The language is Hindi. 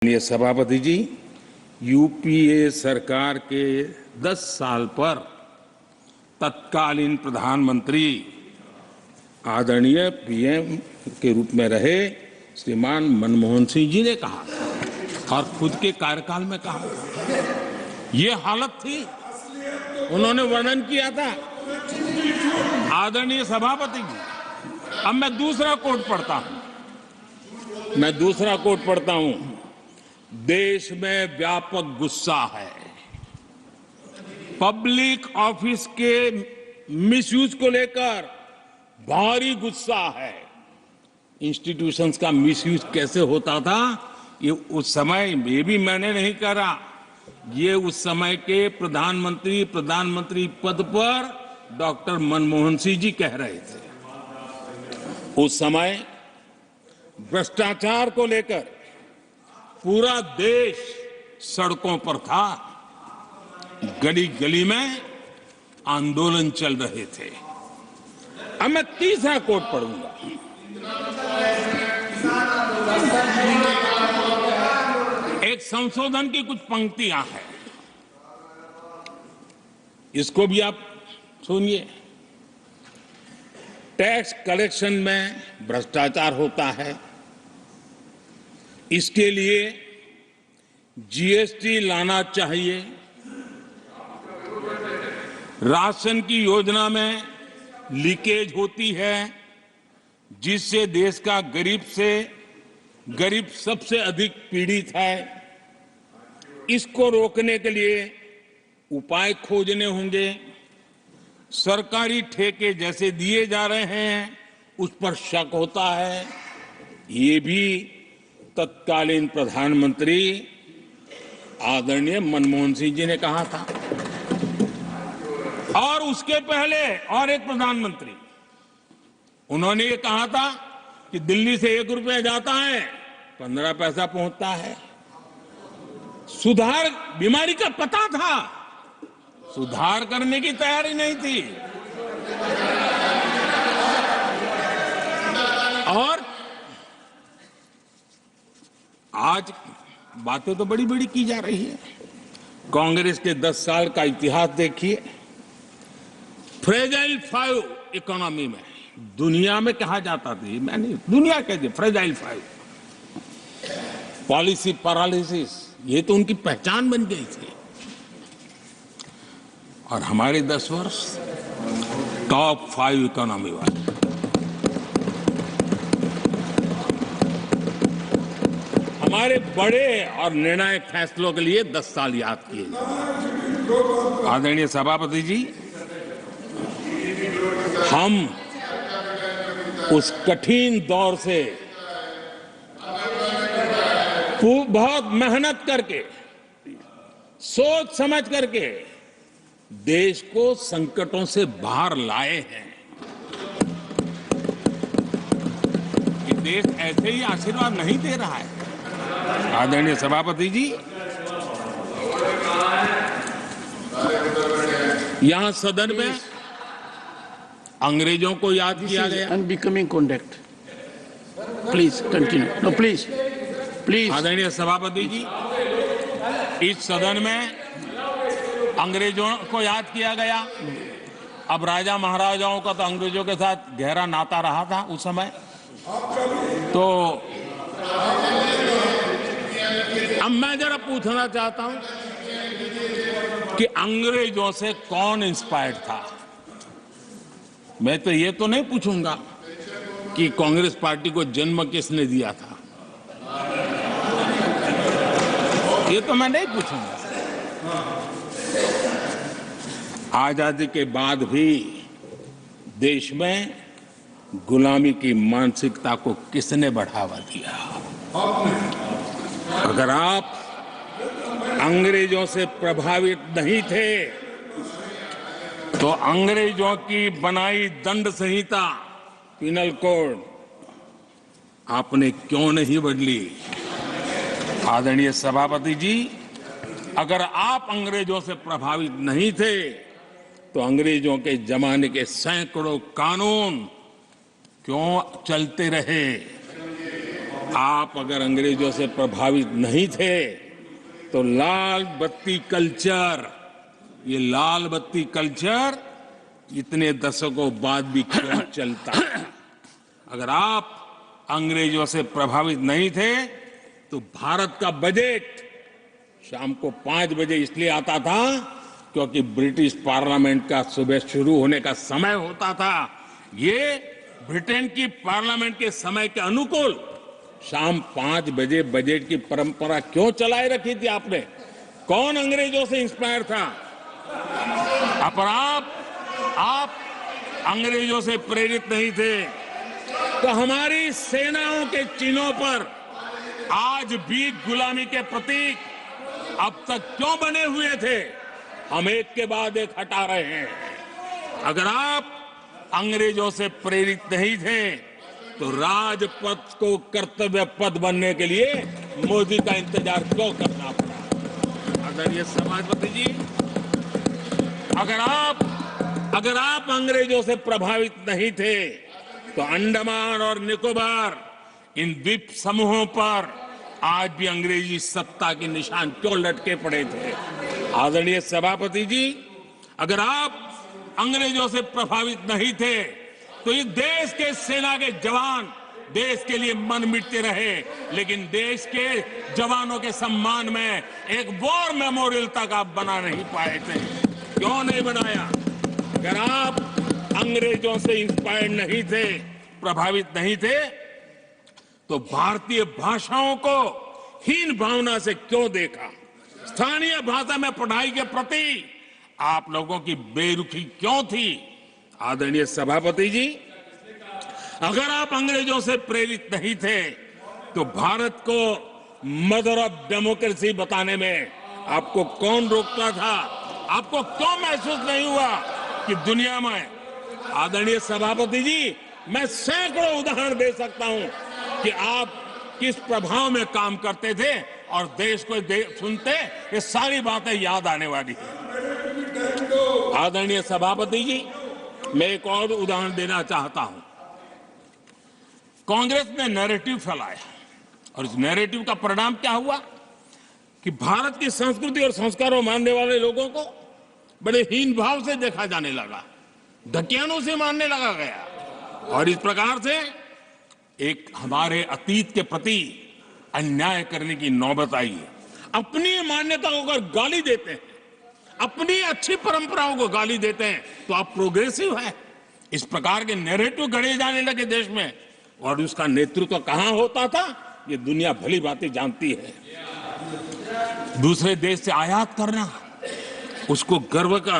माननीय सभापति जी, यूपीए सरकार के 10 साल पर तत्कालीन प्रधानमंत्री आदरणीय पीएम के रूप में रहे श्रीमान मनमोहन सिंह जी ने कहा और खुद के कार्यकाल में कहा ये हालत थी। उन्होंने वर्णन किया था। आदरणीय सभापति जी, अब मैं दूसरा कोट पढ़ता हूं। देश में व्यापक गुस्सा है, पब्लिक ऑफिस के मिसयूज को लेकर भारी गुस्सा है। इंस्टीट्यूशंस का मिसयूज कैसे होता था ये उस समय ये भी मैंने नहीं करा, ये उस समय के प्रधानमंत्री पद पर डॉक्टर मनमोहन सिंह जी कह रहे थे। उस समय भ्रष्टाचार को लेकर पूरा देश सड़कों पर था, गली गली में आंदोलन चल रहे थे। अब मैं तीसरा कोट पढ़ूंगा। एक संशोधन की कुछ पंक्तियां हैं, इसको भी आप सुनिए। टैक्स कलेक्शन में भ्रष्टाचार होता है, इसके लिए जीएसटी लाना चाहिए। राशन की योजना में लीकेज होती है, जिससे देश का गरीब सबसे अधिक पीड़ित है। इसको रोकने के लिए उपाय खोजने होंगे। सरकारी ठेके जैसे दिए जा रहे हैं उस पर शक होता है। ये भी तत्कालीन प्रधानमंत्री आदरणीय मनमोहन सिंह जी ने कहा था। और उसके पहले और एक प्रधानमंत्री, उन्होंने ये कहा था कि दिल्ली से 1 रुपया जाता है 15 पैसा पहुंचता है। सुधार बीमारी का पता था, सुधार करने की तैयारी नहीं थी। और आज बातें तो बड़ी बड़ी की जा रही है। कांग्रेस के 10 साल का इतिहास देखिए। फ्रेजाइल 5 इकोनॉमी में दुनिया में कहा जाता था, मैं नहीं, दुनिया कहती फ्रेजाइल 5, पॉलिसी पैरालिसिस, ये तो उनकी पहचान बन गई थी। और हमारे 10 वर्ष टॉप 5 इकोनॉमी वाले। हमारे बड़े और निर्णायक फैसलों के लिए 10 साल याद किए जाए। आदरणीय सभापति जी, हम उस कठिन दौर से बहुत मेहनत करके, सोच समझ करके देश को संकटों से बाहर लाए हैं। ये देश ऐसे ही आशीर्वाद नहीं दे रहा है। आदरणीय सभापति जी, यहां सदन में अंग्रेजों को याद किया गया। Unbecoming conduct, please continue. No please. आदरणीय सभापति जी, इस सदन में अंग्रेजों को याद किया गया। अब राजा महाराजाओं का तो अंग्रेजों के साथ गहरा नाता रहा था उस समय। तो अब मैं जरा पूछना चाहता हूं कि अंग्रेजों से कौन इंस्पायर्ड था। मैं तो ये तो नहीं पूछूंगा कि कांग्रेस पार्टी को जन्म किसने दिया था, ये तो मैं नहीं पूछूंगा। आजादी के बाद भी देश में गुलामी की मानसिकता को किसने बढ़ावा दिया। अगर आप अंग्रेजों से प्रभावित नहीं थे तो अंग्रेजों की बनाई दंड संहिता, पिनल कोड, आपने क्यों नहीं बदली। आदरणीय सभापति जी, अगर आप अंग्रेजों से प्रभावित नहीं थे तो अंग्रेजों के जमाने के सैकड़ों कानून क्यों चलते रहे। आप अगर अंग्रेजों से प्रभावित नहीं थे तो लाल बत्ती कल्चर, ये लाल बत्ती कल्चर इतने दशकों बाद भी क्यों चलता है? अगर आप अंग्रेजों से प्रभावित नहीं थे तो भारत का बजट शाम को 5 बजे इसलिए आता था क्योंकि ब्रिटिश पार्लियामेंट का सुबह शुरू होने का समय होता था। ये ब्रिटेन की पार्लियामेंट के समय के अनुकूल शाम 5 बजे बजट की परंपरा क्यों चलाए रखी थी आपने? कौन अंग्रेजों से इंस्पायर था? पर आप अंग्रेजों से प्रेरित नहीं थे तो हमारी सेनाओं के चिन्हों पर आज भी गुलामी के प्रतीक अब तक क्यों बने हुए थे? हम एक के बाद एक हटा रहे हैं। अगर आप अंग्रेजों से प्रेरित नहीं थे तो राजपथ को कर्तव्य पथ बनने के लिए मोदी का इंतजार क्यों करना पड़ा? आदरणीय सभापति जी, अगर आप अंग्रेजों से प्रभावित नहीं थे तो अंडमान और निकोबार इन द्वीप समूहों पर आज भी अंग्रेजी सत्ता के निशान क्यों लटके पड़े थे? आदरणीय सभापति जी, अगर आप अंग्रेजों से प्रभावित नहीं थे तो इस देश के सेना के जवान देश के लिए मन मिटते रहे, लेकिन देश के जवानों के सम्मान में एक वॉर मेमोरियल तक आप बना नहीं पाए थे। क्यों नहीं बनाया? अगर आप अंग्रेजों से इंस्पायर्ड नहीं थे, प्रभावित नहीं थे, तो भारतीय भाषाओं को हीन भावना से क्यों देखा? स्थानीय भाषा में पढ़ाई के प्रति आप लोगों की बेरुखी क्यों थी? आदरणीय सभापति जी, अगर आप अंग्रेजों से प्रेरित नहीं थे तो भारत को मदर ऑफ डेमोक्रेसी बताने में आपको कौन रोकता था? आपको क्यों महसूस नहीं हुआ कि दुनिया में? आदरणीय सभापति जी, मैं सैकड़ों उदाहरण दे सकता हूं कि आप किस प्रभाव में काम करते थे और देश को सुनते ये सारी बातें याद आने वाली है। आदरणीय सभापति जी, मैं एक और उदाहरण देना चाहता हूं। कांग्रेस ने नैरेटिव फैलाया और इस नैरेटिव का परिणाम क्या हुआ कि भारत की संस्कृति और संस्कारों मानने वाले लोगों को बड़े हीन भाव से देखा जाने लगा, ढकियानों से मानने लगा गया और इस प्रकार से एक हमारे अतीत के प्रति अन्याय करने की नौबत आई है। अपनी मान्यताओं को गाली देते हैं, अपनी अच्छी परंपराओं को गाली देते हैं तो आप प्रोग्रेसिव है। इस प्रकार के नैरेटिव गढ़े जाने लगे देश में और उसका नेतृत्व कहां होता था ये दुनिया भली भांति जानती है। दूसरे देश से आयात करना, उसको गर्व का